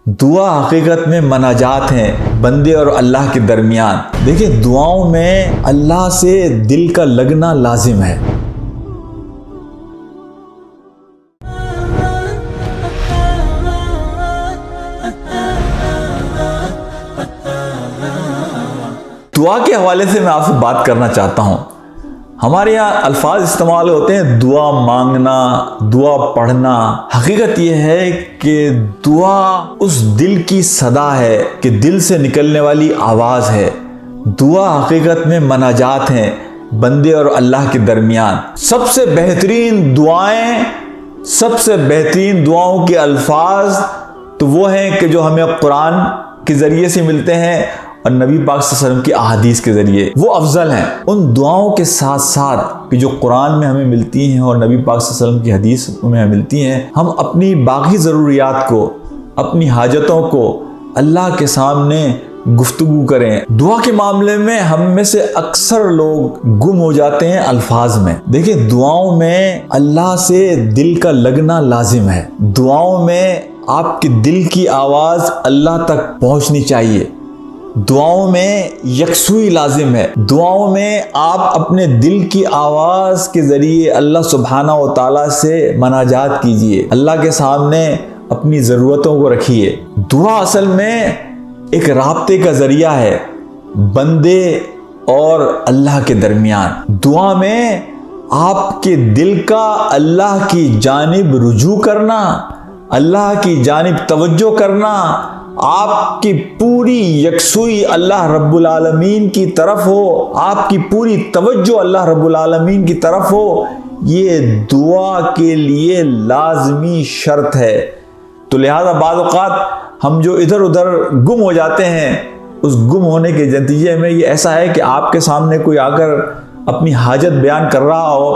दुआ हकीकत में मनाजात हैं बंदे और अल्लाह के दरमियान। देखिए, दुआओं में अल्लाह से दिल का लगना लाजिम है। दुआ के हवाले से मैं आपसे बात करना चाहता हूँ। हमारे यहाँ अल्फाज इस्तेमाल होते हैं दुआ मांगना, दुआ पढ़ना। हकीकत यह है कि दुआ उस दिल की सदा है कि दिल से निकलने वाली आवाज़ है। दुआ हकीकत में मनाजात हैं बंदे और अल्लाह के दरमियान। सबसे बेहतरीन दुआओं के अल्फाज तो वो हैं कि जो हमें कुरान के ज़रिए से मिलते हैं और नबी पाक सल्लल्लाहु अलैहि वसल्लम की अहादीस के ज़रिए, वो अफजल हैं। उन दुआओं के साथ साथ कि जो कुरान में हमें मिलती हैं और नबी पाक सल्लल्लाहु अलैहि वसल्लम की हदीस में हमें मिलती हैं, हम अपनी बाकी ज़रूरियात को, अपनी हाजतों को अल्लाह के सामने गुफ्तगू करें। दुआ के मामले में हम में से अक्सर लोग गुम हो जाते हैं अल्फाज में। देखिए, दुआओं में अल्लाह से दिल का लगना लाजिम है। दुआओं में आपके दिल की आवाज़ अल्लाह तक पहुँचनी चाहिए। दुआओं में यकसुई लाजिम है। दुआओं में आप अपने दिल की आवाज़ के ज़रिए अल्लाह सुब्हाना व तआला से मनाजात कीजिए, अल्लाह के सामने अपनी ज़रूरतों को रखिए। दुआ असल में एक राब्ते का ज़रिया है बंदे और अल्लाह के दरमियान। दुआ में आपके दिल का अल्लाह की जानिब रुजू करना, अल्लाह की जानिब तवज्जो करना, आपकी पूरी यकसुई अल्लाह रब्बुल आलमीन की तरफ हो, आपकी पूरी तवज्जो अल्लाह रब्बुल आलमीन की तरफ हो, ये दुआ के लिए लाजमी शर्त है। तो लिहाजा बाज़ औक़ात हम जो इधर उधर गुम हो जाते हैं, उस गुम होने के नतीजे में ये ऐसा है कि आपके सामने कोई आकर अपनी हाजत बयान कर रहा हो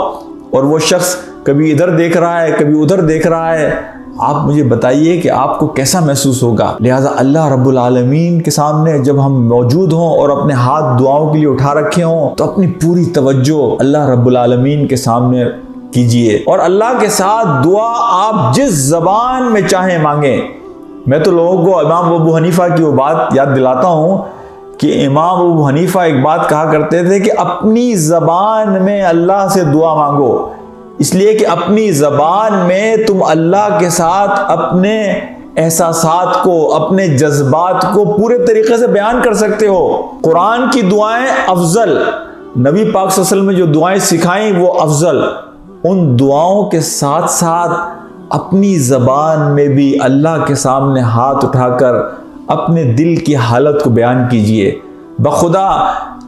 और वो शख्स कभी इधर देख रहा है, कभी उधर देख रहा है। आप मुझे बताइए कि आपको कैसा महसूस होगा। लिहाजा अल्लाह रब्बुल आलमीन के सामने जब हम मौजूद हों और अपने हाथ दुआओं के लिए उठा रखे हों, तो अपनी पूरी तवज्जो अल्लाह रब्बुल आलमीन के सामने कीजिए और अल्लाह के साथ दुआ आप जिस ज़बान में चाहें मांगें। मैं तो लोगों को इमाम अबू हनीफा की वो बात याद दिलाता हूँ कि इमाम अबू हनीफा एक बात कहा करते थे कि अपनी ज़बान में अल्लाह से दुआ मांगो, इसलिए कि अपनी ज़बान में तुम अल्लाह के साथ अपने एहसासात को, अपने जज्बात को पूरे तरीके से बयान कर सकते हो। कुरान की दुआएं अफजल, नबी पाक सल्लल्लाहु अलैहि वसल्लम में जो दुआएं सिखाई वो अफजल। उन दुआओं के साथ साथ अपनी ज़बान में भी अल्लाह के सामने हाथ उठाकर अपने दिल की हालत को बयान कीजिए। बखुदा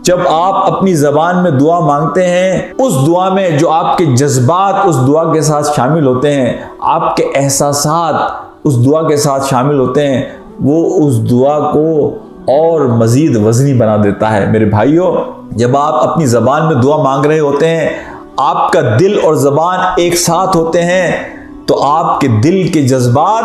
जब आप अपनी ज़बान में दुआ मांगते हैं, उस दुआ में जो आपके जज्बात उस दुआ के साथ शामिल होते हैं, आपके एहसासात उस दुआ के साथ शामिल होते हैं, वो उस दुआ को और मज़ीद वज़नी बना देता है। मेरे भाइयों, जब आप अपनी ज़बान में दुआ मांग रहे होते हैं, आपका दिल और ज़बान एक साथ होते हैं, तो आपके दिल के जज्बात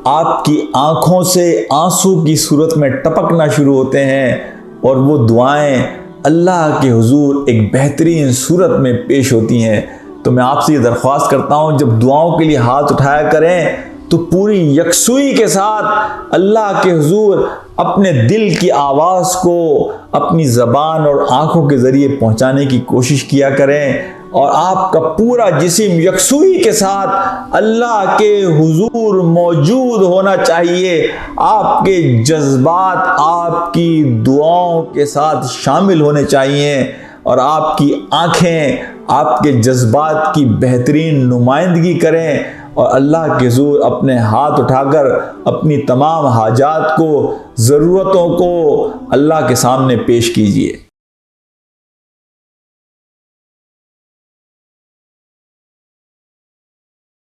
आपकी आँखों से आंसू की सूरत में टपकना शुरू होते हैं और वो दुआएं अल्लाह के हुजूर एक बेहतरीन सूरत में पेश होती हैं। तो मैं आपसे ये दरख्वास्त करता हूँ, जब दुआओं के लिए हाथ उठाया करें तो पूरी यकसुई के साथ अल्लाह के हुजूर अपने दिल की आवाज़ को अपनी ज़बान और आँखों के ज़रिए पहुँचाने की कोशिश किया करें और आपका पूरा जिस्म यकसुई के साथ अल्लाह के हुजूर मौजूद होना चाहिए। आपके जज्बात आपकी दुआओं के साथ शामिल होने चाहिए और आपकी आँखें आपके जज्बात की बेहतरीन नुमाइंदगी करें और अल्लाह के हुजूर अपने हाथ उठाकर अपनी तमाम हाजात को, ज़रूरतों को अल्लाह के सामने पेश कीजिए।